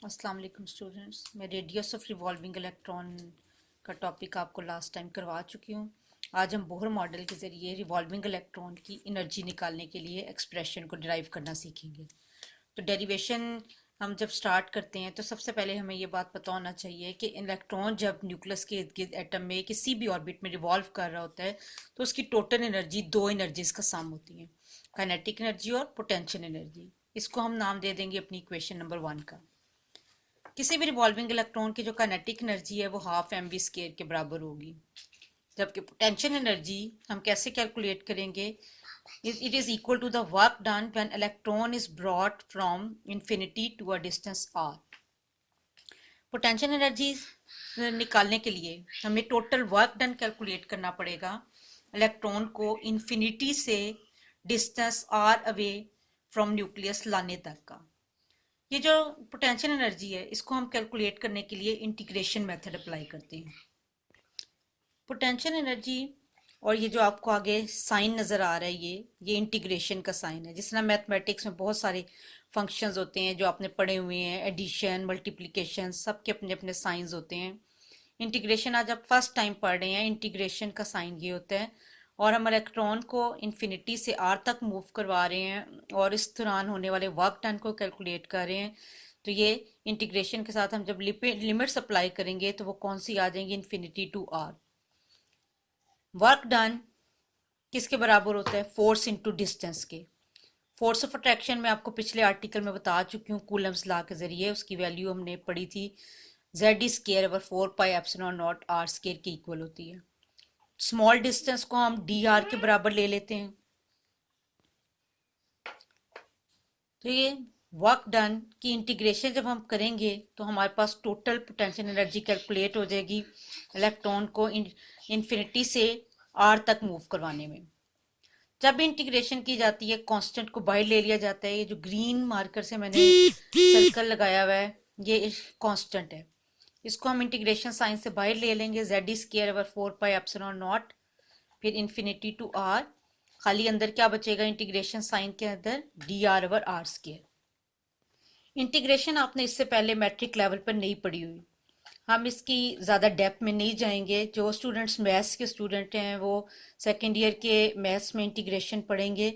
अस्सलाम वालेकुम स्टूडेंट्स, मैं रेडियस ऑफ रिवॉल्विंग इलेक्ट्रॉन का टॉपिक आपको लास्ट टाइम करवा चुकी हूँ। आज हम बोहर मॉडल के ज़रिए रिवॉल्विंग इलेक्ट्रॉन की एनर्जी निकालने के लिए एक्सप्रेशन को डिराइव करना सीखेंगे। तो डेरिवेशन हम जब स्टार्ट करते हैं तो सबसे पहले हमें ये बात पता होना चाहिए कि इलेक्ट्रॉन जब न्यूक्लियस के इर्द गिर्द एटम में किसी भी ऑर्बिट में रिवॉल्व कर रहा होता है तो उसकी टोटल एनर्जी दो एनर्जीज का सम होती है, काइनेटिक एनर्जी और पोटेंशियल एनर्जी। इसको हम नाम दे देंगे अपनी इक्वेशन नंबर 1 का। किसी भी रिवॉल्विंग इलेक्ट्रॉन की जो काइनेटिक एनर्जी है वो हाफ एम वी स्केयर के बराबर होगी, जबकि पोटेंशियल एनर्जी हम कैसे कैलकुलेट करेंगे? It is equal to the work done when electron is brought from infinity to a distance R. Potential energy निकालने के लिए हमें टोटल वर्क डन कैलकुलेट करना पड़ेगा इलेक्ट्रॉन को इंफिनिटी से distance R away from nucleus लाने तक का। ये जो पोटेंशियल एनर्जी है इसको हम कैलकुलेट करने के लिए इंटीग्रेशन मेथड अप्लाई करते हैं। पोटेंशियल एनर्जी और ये जो आपको आगे साइन नज़र आ रहा है ये इंटीग्रेशन का साइन है। जिस तरह मैथमेटिक्स में बहुत सारे फंक्शंस होते हैं जो आपने पढ़े हुए हैं, एडिशन, मल्टीप्लिकेशन, सब के अपने अपने साइंस होते हैं। इंटीग्रेशन आज आप फर्स्ट टाइम पढ़ रहे हैं, इंटीग्रेशन का साइन ये होता है। और हम इलेक्ट्रॉन को इन्फिनिटी से आर तक मूव करवा रहे हैं और इस दौरान होने वाले वर्क डन को कैलकुलेट कर रहे हैं। तो ये इंटीग्रेशन के साथ हम जब लिमिट्स अप्लाई करेंगे तो वो कौन सी आ जाएंगी? Infinity to R. Work done किसके बराबर होता है? फोर्स इनटू डिस्टेंस के। फोर्स ऑफ अट्रैक्शन में आपको पिछले आर्टिकल में बता चुकी हूँ, कूलम्स लॉ के जरिए उसकी वैल्यू हमने पढ़ी थी। Z square over 4 pi epsilon not R square के इक्वल होती है। स्मॉल डिस्टेंस को हम डी आर के बराबर ले लेते हैं। तो ये वर्क डन की इंटीग्रेशन जब हम करेंगे तो हमारे पास टोटल पोटेंशियल एनर्जी कैलकुलेट हो जाएगी इलेक्ट्रॉन को इन्फिनिटी से आर तक मूव करवाने में। जब भी इंटीग्रेशन की जाती है कांस्टेंट को बाहर ले लिया जाता है। ये जो ग्रीन मार्कर से मैंने सर्कल लगाया हुआ है ये कांस्टेंट है, इसको हम इंटीग्रेशन साइन से बाहर ले लेंगे। Z square over 4 pi epsilon naught, फिर इन्फिनिटी टू आर, खाली अंदर क्या बचेगा इंटीग्रेशन साइन के अंदर? D R over R square. Integration आपने इससे पहले मैट्रिक लेवल पर नहीं पढ़ी हुई, हम इसकी ज़्यादा डेप्थ में नहीं जाएंगे। जो स्टूडेंट्स मैथ्स के स्टूडेंट हैं वो सेकेंड ईयर के मैथ्स में इंटीग्रेशन पढ़ेंगे,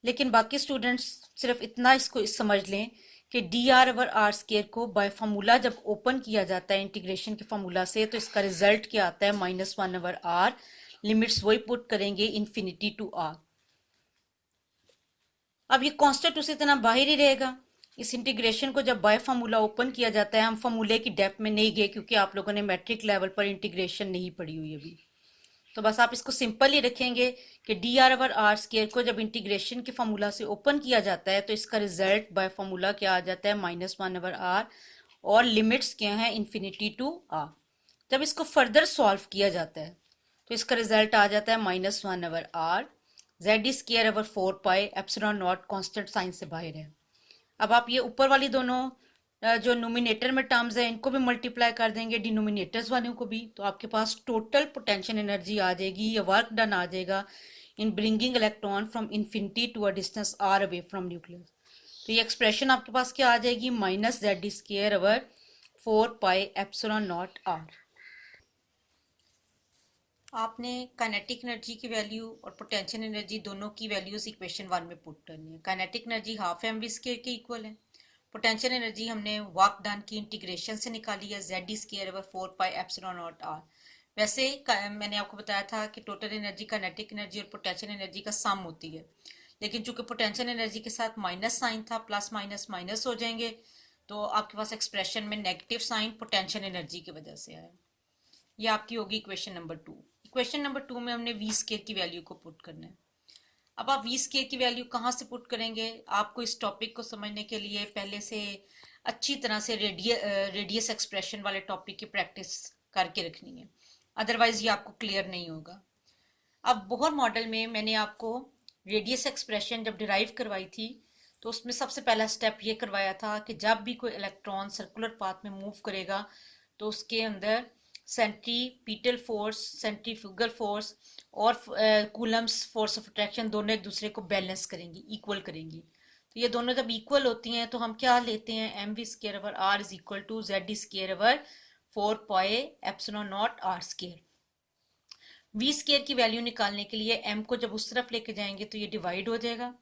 लेकिन बाकी स्टूडेंट्स सिर्फ इतना इसको समझ लें कि D R over R square को बाय फार्मूला जब ओपन किया जाता है इंटीग्रेशन के फार्मूला से तो इसका रिजल्ट क्या आता है? -1 ओवर आर। लिमिट्स वही पुट करेंगे इन्फिनिटी टू आर। अब ये कांस्टेंट उसी तरह बाहर ही रहेगा। इस इंटीग्रेशन को जब बाय फार्मूला ओपन किया जाता है, हम फार्मूले की डेप्थ में नहीं गए क्योंकि आप लोगों ने मैट्रिक लेवल पर इंटीग्रेशन नहीं पढ़ी हुई अभी। तो बस आप इसको सिंपल ही रखेंगे कि D R over R square को जब इंटीग्रेशन के फार्मूला से ओपन किया जाता है तो इसका रिजल्ट बाय फार्मूला क्या आ जाता है? -1 ओवर आर। और लिमिट्स क्या है? Infinity to R. जब इसको फर्दर सॉल्व किया जाता है तो इसका रिजल्ट आ जाता है -1 over R. Z square over 4 pi epsilon naught constant sign से बाहर है। अब आप ये ऊपर वाली दोनों जो नोमिनेटर में टर्म्स है इनको भी मल्टीप्लाई कर देंगे डिनोमिनेटर्स वालों को भी, तो आपके पास टोटल पोटेंशियल एनर्जी आ जाएगी या वर्क डन आ जाएगा in bringing electron from infinity to a distance R away from nucleus. तो ये एक्सप्रेशन आपके पास क्या आ जाएगी? -Z square over 4 pi epsilon not R. आपने काइनेटिक एनर्जी की वैल्यू और पोटेंशियल एनर्जी दोनों की वैल्यूज इक्वेशन 1 में पुट करनी है। Kinetic energy half M V square के इक्वल है। पोटेंशियल एनर्जी हमने वर्क डन की इंटीग्रेशन से निकाली है, Z square over 4 pi epsilon not R. वैसे मैंने आपको बताया था कि टोटल एनर्जी काइनेटिक एनर्जी और पोटेंशियल एनर्जी का सम होती है, लेकिन चूंकि पोटेंशियल एनर्जी के साथ माइनस साइन था, प्लस माइनस माइनस हो जाएंगे, तो आपके पास एक्सप्रेशन में नेगेटिव साइन पोटेंशियल एनर्जी की वजह से आया। ये आपकी होगी इक्वेशन नंबर 2। इक्वेशन नंबर 2 में हमने वी स्केयर की वैल्यू को पुट करना है। अब आप वी स्केयर की वैल्यू कहाँ से पुट करेंगे? आपको इस टॉपिक को समझने के लिए पहले से अच्छी तरह से रेडियस एक्सप्रेशन वाले टॉपिक की प्रैक्टिस करके रखनी है, अदरवाइज ये आपको क्लियर नहीं होगा। अब बोहर मॉडल में मैंने आपको रेडियस एक्सप्रेशन जब डिराइव करवाई थी तो उसमें सबसे पहला स्टेप ये करवाया था कि जब भी कोई इलेक्ट्रॉन सर्कुलर पाथ में मूव करेगा तो उसके अंदर सेंट्रीपिटल फोर्स, सेंट्रीफ्यूगल फोर्स और कूलम्स फोर्स ऑफ अट्रैक्शन दोनों एक दूसरे को बैलेंस करेंगी, इक्वल करेंगी। तो ये दोनों जब इक्वल होती हैं तो हम क्या लेते हैं, M V square over R is equal to Z D square over 4 pi epsilon not R square. V square की वैल्यू निकालने के लिए एम को जब उस तरफ लेके जाएंगे तो ये डिवाइड हो जाएगा,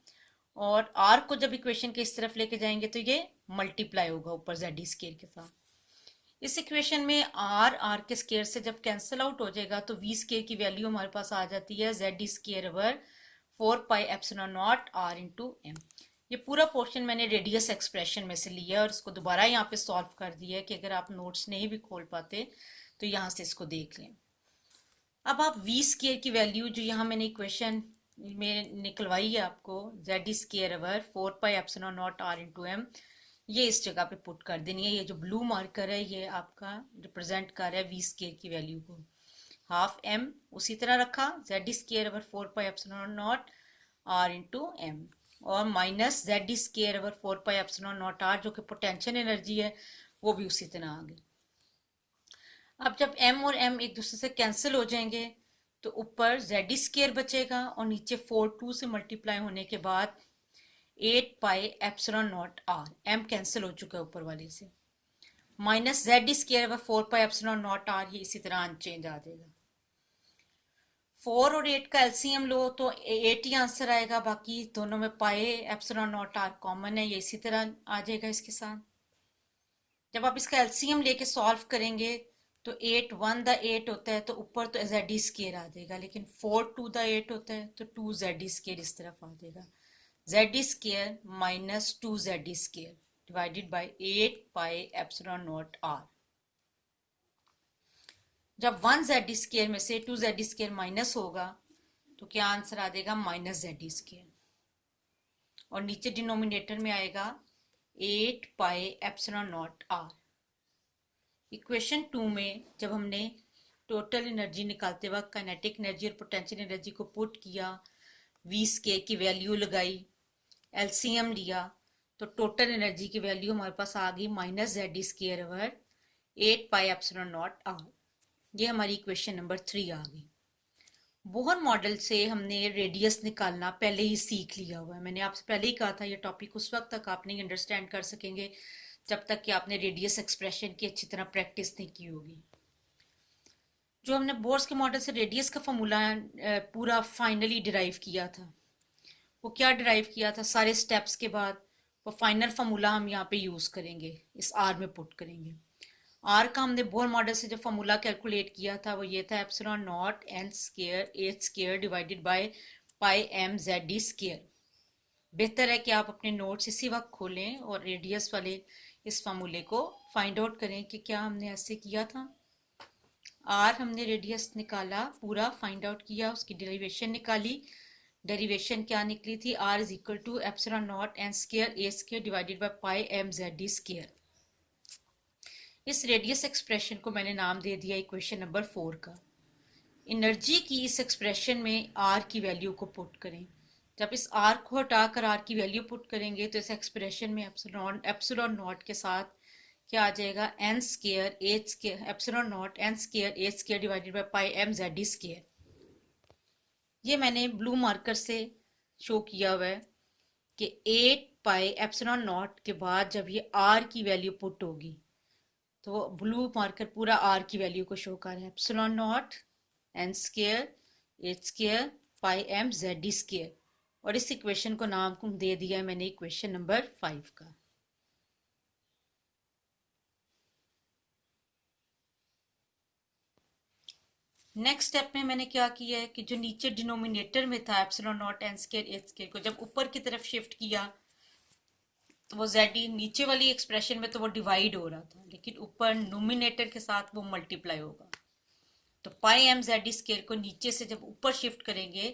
और आर को जब इक्वेशन के इस तरफ लेके जाएंगे तो ये मल्टीप्लाई होगा ऊपर जेड डी स्केयर के साथ। इस इक्वेशन में आर आर के स्केयर से जब कैंसिल आउट हो जाएगा तो वी स्केयर की वैल्यू हमारे पास आ जाती है Z D square over 4 pi epsilon not R into M. ये पूरा पोर्शन मैंने रेडियस एक्सप्रेशन में से लिया और इसको दोबारा यहाँ पे सॉल्व कर दिया है कि अगर आप नोट्स नहीं भी खोल पाते तो यहाँ से इसको देख लें। अब आप वी स्केयर की वैल्यू जो यहाँ मैंने इक्वेशन में निकलवाई है आपको, Z D square over 4 pi epsilon not R into M, ये इस जगह पे पुट कर देनी है। ये जो ब्लू मार्कर है ये आपका रिप्रेजेंट कर रहा है वी स्केयर की वैल्यू को। हाफ एम उसी तरह रखा, Z D square over 4 pi epsilon not R into M, और minus Z D square over 4 pi epsilon not R जो कि पोटेंशियल एनर्जी है वो भी उसी तरह आ गई। अब जब m और m एक दूसरे से कैंसिल हो जाएंगे तो ऊपर जेड डी स्केयर बचेगा और नीचे 4 2 से मल्टीप्लाई होने के बाद 8 pi epsilon not R, m cancel हो चुका है ऊपर वाले से, minus Z D square over 4 pi epsilon not R, ये इसी तरह अनचेंज आ जाएगा। 4 और 8 का एलसीएम लो तो 8 ही आंसर आएगा, बाकी दोनों में pi epsilon not R common है, ये इसी तरह आ जाएगा इसके साथ। जब आप इसका एलसीएम लेके सॉल्व करेंगे तो 8 1 द 8 होता है तो ऊपर तो जेड डी स्केयर आ जाएगा, लेकिन 4 2 द 8 होता है तो 2 जेड डी स्केयर इस तरफ आ जाएगा। Z D square minus 2 Z D square divided by 8 pi epsilon not R. जब 1 जेड डी स्केयर में से 2 जेड डी स्केयर माइनस होगा तो क्या आंसर आ जाएगा, माइनस जेड डी स्केयर, और नीचे डिनोमिनेटर में आएगा 8 pi epsilon not R. Equation 2 में जब हमने टोटल एनर्जी निकालते वक्त काइनेटिक एनर्जी और पोटेंशियल एनर्जी को पुट किया, वी स्केयर की वैल्यू लगाई, एलसीएम लिया, तो टोटल एनर्जी की वैल्यू हमारे पास आ गई minus Z D square over 8 pi epsilon not R. ये हमारी इक्वेशन नंबर 3 आ गई। बोहर मॉडल से हमने रेडियस निकालना पहले ही सीख लिया हुआ है। मैंने आपसे पहले ही कहा था ये टॉपिक उस वक्त तक आप नहीं अंडरस्टैंड कर सकेंगे जब तक कि आपने रेडियस एक्सप्रेशन की अच्छी तरह प्रैक्टिस नहीं की होगी। जो हमने बोर्स के मॉडल से रेडियस का फॉर्मूला पूरा फाइनली डिराइव किया था, वो क्या डिराइव किया था, सारे स्टेप्स के बाद वो फाइनल फार्मूला हम यहाँ पे यूज़ करेंगे, इस आर में पुट करेंगे। आर का हमने बोर मॉडल से जो फार्मूला कैलकुलेट किया था वो ये था epsilon naught N square H square divided by pi M Z D square. बेहतर है कि आप अपने नोट्स इसी वक्त खोलें और रेडियस वाले इस फार्मूले को फाइंड आउट करें कि क्या हमने ऐसे किया था। आर हमने रेडियस निकाला, पूरा फाइंड आउट किया, उसकी डेरिवेशन निकाली। डेरिवेशन क्या निकली थी, R is equal to epsilon naught N square A square divided by pi M Z D square. इस रेडियस एक्सप्रेशन को मैंने नाम दे दिया इक्वेशन नंबर 4 का। एनर्जी की इस एक्सप्रेशन में आर की वैल्यू को पुट करें। जब इस आर को हटाकर आर की वैल्यू पुट करेंगे तो इस एक्सप्रेशन में एप्सिलॉन नॉट के साथ क्या आ जाएगा, N square H square epsilon naught N square H square divided by pi M Z D square. ये मैंने ब्लू मार्कर से शो किया हुआ है कि 8 पाई एप्सिलॉन नॉट के बाद जब ये आर की वैल्यू पुट होगी तो ब्लू मार्कर पूरा आर की वैल्यू को शो कर रहा है, epsilon naught N square H square pi M Z D square, और इस इक्वेशन को नाम दे दिया है मैंने इक्वेशन नंबर 5 का। नेक्स्ट स्टेप में मैंने क्या किया है कि जो नीचे डिनोमिनेटर में था epsilon naught N square H square को जब ऊपर की तरफ शिफ्ट किया तो वो जेड डी नीचे वाली एक्सप्रेशन में तो वो डिवाइड हो रहा था, लेकिन ऊपर नोमिनेटर के साथ वो मल्टीप्लाई होगा। तो पाई एम जेड डी स्केयर को नीचे से जब ऊपर शिफ्ट करेंगे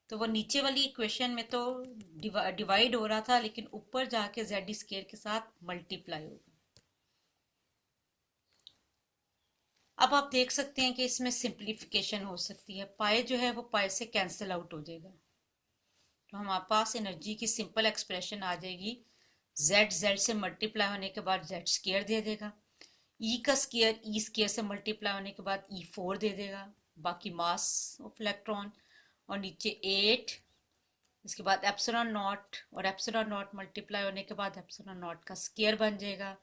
तो वो नीचे वाली इक्वेशन में तो डिवाइड हो रहा था, लेकिन ऊपर जाके जेड डी स्केयर के साथ मल्टीप्लाई होगा। अब आप देख सकते हैं कि इसमें सिंप्लीफिकेशन हो सकती है, पाई जो है वो पाई से कैंसिल आउट हो जाएगा, तो हमारे पास एनर्जी की सिंपल एक्सप्रेशन आ जाएगी, जेड जेड से मल्टीप्लाई होने के बाद जेड स्केयर दे देगा, ई का स्केयर ई स्केयर से मल्टीप्लाई होने के बाद E4 दे देगा, बाकी मास ऑफ इलेक्ट्रॉन, और नीचे 8 इसके बाद एप्सिलॉन नॉट और एप्सिलॉन नॉट मल्टीप्लाई होने के बाद एप्सिलॉन नॉट का स्क्वायर बन जाएगा,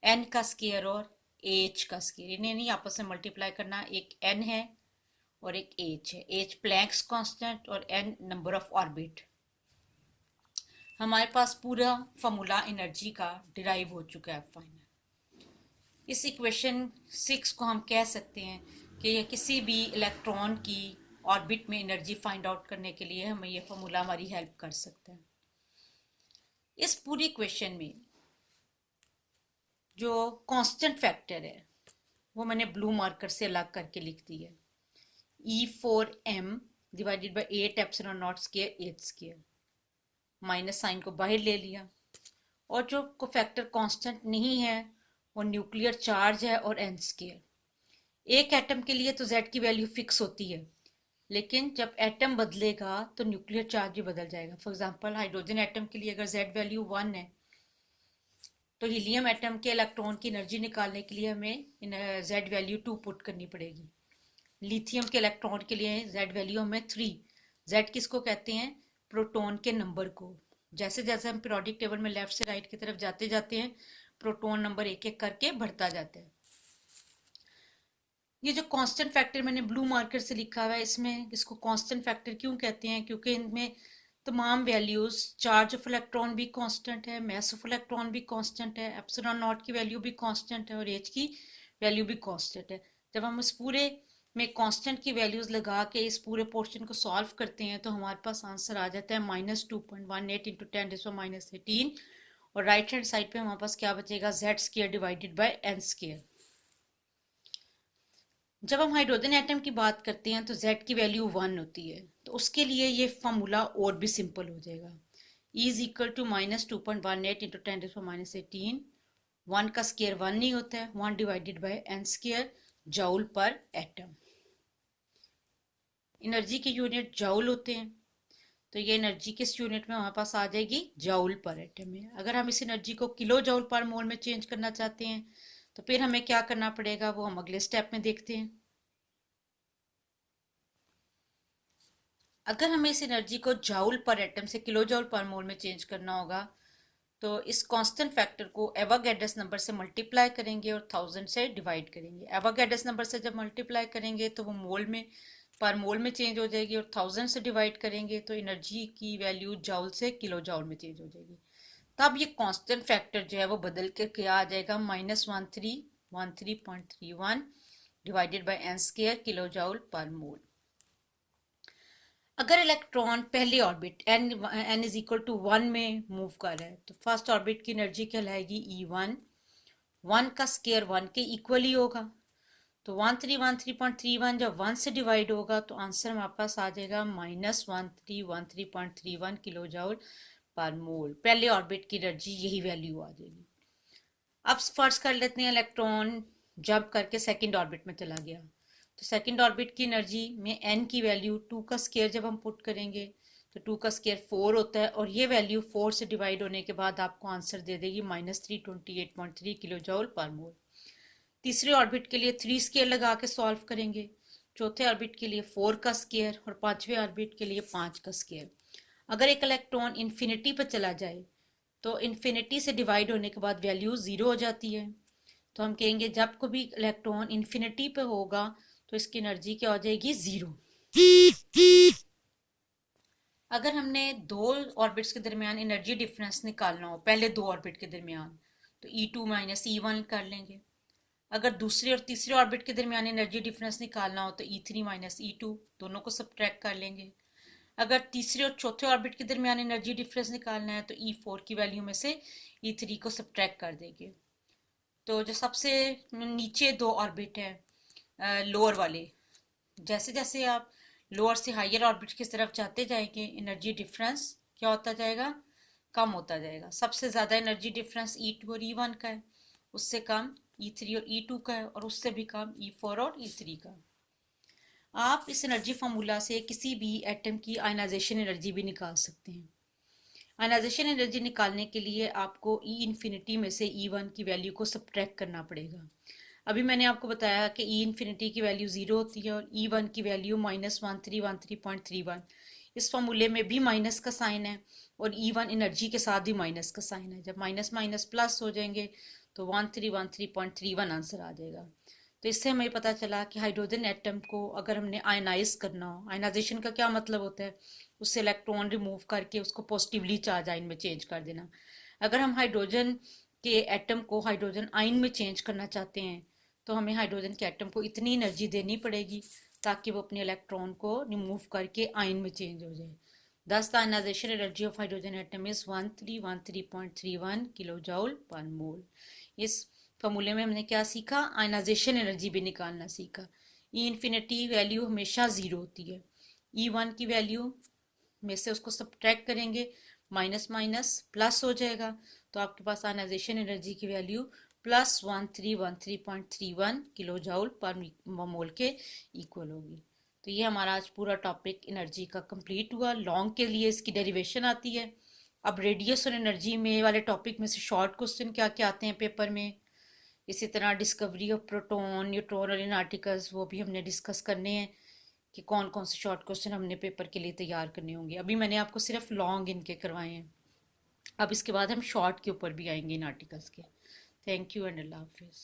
एन का स्क्वायर और एच का स्क्वायर, इन्हें नहीं आपस में मल्टीप्लाई करना, एक एन है और एक एच है, एच प्लैंक्स कांस्टेंट और एन नंबर ऑफ ऑर्बिट। हमारे पास पूरा फॉर्मूला एनर्जी का डिराइव हो चुका है फाइनल। इस इक्वेशन 6 को हम कह सकते हैं कि यह किसी भी इलेक्ट्रॉन की ऑर्बिट में एनर्जी फाइंड आउट करने के लिए हमें यह फॉर्मूला हमारी हेल्प कर सकता है। इस पूरी इक्वेशन में जो कांस्टेंट फैक्टर है वो मैंने ब्लू मार्कर से अलग करके लिख दी है, E4m divided by 8 epsilon naught square H square, minus sign को बाहर ले लिया, और जो को फैक्टर कांस्टेंट नहीं है वो न्यूक्लियर चार्ज है और एन स्क्वायर। एक एटम के लिए तो z की वैल्यू फिक्स होती है, लेकिन जब एटम बदलेगा तो न्यूक्लियर चार्ज भी बदल जाएगा। फॉर एग्जांपल हाइड्रोजन एटम के लिए अगर z वैल्यू 1 है तो हीलियम एटम के इलेक्ट्रॉन की एनर्जी निकालने के लिए हमें z वैल्यू 2 पुट करनी पड़ेगी। लिथियम के इलेक्ट्रॉन के लिए z वैल्यू हमें 3, z किसको कहते हैं, प्रोटॉन के नंबर को। जैसे जैसे हम पीरियोडिक टेबल में लेफ्ट से राइट की तरफ जाते जाते हैं प्रोटॉन नंबर एक एक करके बढ़ता जाता है। ये जो कांस्टेंट फैक्टर मैंने ब्लू मार्कर से लिखा हुआ है, इसमें इसको कांस्टेंट फैक्टर क्यों कहते हैं, क्योंकि इनमें तमाम वैल्यूज, चार्ज ऑफ इलेक्ट्रॉन भी कांस्टेंट है, मास ऑफ इलेक्ट्रॉन भी कांस्टेंट है, एप्सिलॉन नॉट की वैल्यू भी कांस्टेंट है और एच की वैल्यू भी कांस्टेंट है। जब हम इस पूरे में कांस्टेंट की वैल्यूज लगा के इस पूरे पोर्शन को सॉल्व करते हैं तो हमारे पास आंसर आ जाता है -2.18 इंटू 10⁻18, और राइट हैंड साइड पे हमारे पास क्या बचेगा, z square divided by n square. जब हम हाइड्रोजन एटम की बात करते हैं तो z की वैल्यू 1 होती है, तो उसके लिए ये फॉर्मूला और भी सिंपल हो जाएगा, E is equal to -2.18 into 10⁻18, 1 का स्क्वायर 1 नहीं होता है, 1 divided by n square joule पर एटम। एनर्जी के यूनिट जूल होते हैं, तो ये एनर्जी किस यूनिट में हमारे पास आ जाएगी, जूल पर एटम में। अगर हम इस एनर्जी को किलो जूल पर मोल में चेंज करना चाहते हैं तो फिर हमें क्या करना पड़ेगा वो हम अगले स्टेप में देखते हैं। अगर हमें इस एनर्जी को जूल पर एटम से किलो जूल पर मोल में चेंज करना होगा तो इस कांस्टेंट फैक्टर को एवोगैड्रस नंबर से मल्टीप्लाई करेंगे और 1000 से डिवाइड करेंगे। एवोगैड्रस नंबर से जब मल्टीप्लाई करेंगे तो वो मोल में, पर मोल में चेंज हो जाएगी, और 1000 से डिवाइड करेंगे तो एनर्जी की वैल्यू जूल से किलो जूल में चेंज हो जाएगी। तब ये कांस्टेंट फैक्टर जो है वो बदल के क्या आ जाएगा, -1313.31 divided by n square kilo joule per mole. अगर इलेक्ट्रॉन पहले orbit n is equal to 1 में मूव कर रहा है तो फर्स्ट ऑर्बिट की एनर्जी कहलाएगी E1, 1 का स्क्वायर 1 के इक्वल ही होगा, तो 1313.31 जब 1 से डिवाइड होगा तो आंसर हमारे पास आ जाएगा -1313.31 किलो जूल पर मोल। पहले ऑर्बिट की एनर्जी यही वैल्यू आ जाएगी। अब फर्ज कर लेते हैं इलेक्ट्रॉन जंप करके सेकंड ऑर्बिट में चला गया, तो सेकंड ऑर्बिट की एनर्जी में n की वैल्यू 2 का स्क्वायर जब हम पुट करेंगे तो 2 का स्क्वायर 4 होता है, और ये वैल्यू 4 से डिवाइड होने के बाद आपको आंसर दे देगी -328.3 किलो जूल पर मोल। तीसरे ऑर्बिट के लिए 3 स्क्वायर लगा के सॉल्व करेंगे, चौथे ऑर्बिट के लिए 4 का स्क्वायर और पांचवें ऑर्बिट के लिए 5 का स्क्वायर। अगर एक इलेक्ट्रॉन इन्फिनिटी पर चला जाए तो इन्फिनिटी से डिवाइड होने के बाद वैल्यू 0 हो जाती है, तो हम कहेंगे जब कभी इलेक्ट्रॉन इन्फिनिटी पे होगा तो इसकी एनर्जी क्या हो जाएगी, 0। अगर हमने दो ऑर्बिट्स के दरमियान एनर्जी डिफरेंस निकालना हो, पहले दो ऑर्बिट के दरमियान, तो E2 माइनस E1 कर लेंगे। अगर दूसरे और तीसरे ऑर्बिट के दरमियान एनर्जी डिफरेंस निकालना हो तो E3 माइनस E2, दोनों को सब्ट्रैक्ट कर लेंगे। अगर तीसरे और चौथे ऑर्बिट के दरमियान एनर्जी डिफरेंस निकालना है तो E4 की वैल्यू में से E3 को सब्ट्रैक्ट कर देंगे। तो जो सबसे नीचे दो ऑर्बिट है लोअर वाले, जैसे जैसे आप लोअर से हायर ऑर्बिट की तरफ जाते जाएंगे एनर्जी डिफरेंस क्या होता जाएगा, कम होता जाएगा। सबसे ज़्यादा एनर्जी डिफरेंस E2 और E1 का है, उससे कम E3 और E2 का है, और उससे भी कम E4 और E3 का। आप इस एनर्जी फार्मूला से किसी भी एटम की आयनाइजेशन एनर्जी भी निकाल सकते हैं। आयनाइजेशन एनर्जी निकालने के लिए आपको E इन्फिनिटी में से E1 की वैल्यू को सब्ट्रैक्ट करना पड़ेगा। अभी मैंने आपको बताया कि E इन्फिनिटी की वैल्यू 0 होती है और E1 की वैल्यू -1313.31। इस फॉर्मूले में भी माइनस का साइन है और E1 एनर्जी के साथ भी माइनस का साइन है। जब माइनस माइनस प्लस हो जाएंगे तो 1313.31 आंसर आ जाएगा। तो इससे हमें पता चला कि हाइड्रोजन एटम को अगर हमने आयनाइज करना हो, आयनाइजेशन का क्या मतलब होता है, उससे इलेक्ट्रॉन रिमूव करके उसको पॉजिटिवली चार्ज आयन में चेंज कर देना। अगर हम हाइड्रोजन के एटम को हाइड्रोजन आयन में चेंज करना चाहते हैं तो हमें हाइड्रोजन के एटम को इतनी एनर्जी देनी पड़ेगी ताकि वो अपने इलेक्ट्रॉन को रिमूव करके आयन में चेंज हो जाए। Thus, the ionization energy of hydrogen atom is 1313.31 kilo joule per mole. इस फॉर्मूले में हमने क्या सीखा, आयनाइजेशन एनर्जी भी निकालना सीखा। ई इन्फिनिटी वैल्यू हमेशा ज़ीरो होती है। E1 की वैल्यू में से उसको सब्ट्रैक्ट करेंगे, माइनस माइनस प्लस हो जाएगा, तो आपके पास आयनाइजेशन एनर्जी की value plus 1313.31 kilo joule per mole के इक्वल होगी। तो ये हमारा आज पूरा टॉपिक एनर्जी का कंप्लीट हुआ। लॉन्ग के लिए इसकी डेरिवेशन आती है। अब रेडियस और एनर्जी में वाले टॉपिक में से शॉर्ट क्वेश्चन क्या क्या आते हैं पेपर में, इसी तरह डिस्कवरी ऑफ प्रोटॉन, न्यूट्रॉन और इन आर्टिकल्स वो भी हमने डिस्कस करने हैं कि कौन कौन से शॉर्ट क्वेश्चन हमने पेपर के लिए तैयार करने होंगे। अभी मैंने आपको सिर्फ लॉन्ग इनके करवाए हैं, अब इसके बाद हम शॉर्ट के ऊपर भी आएंगे इन आर्टिकल्स के। थैंक यू एंड अल्लाह हाफिज़।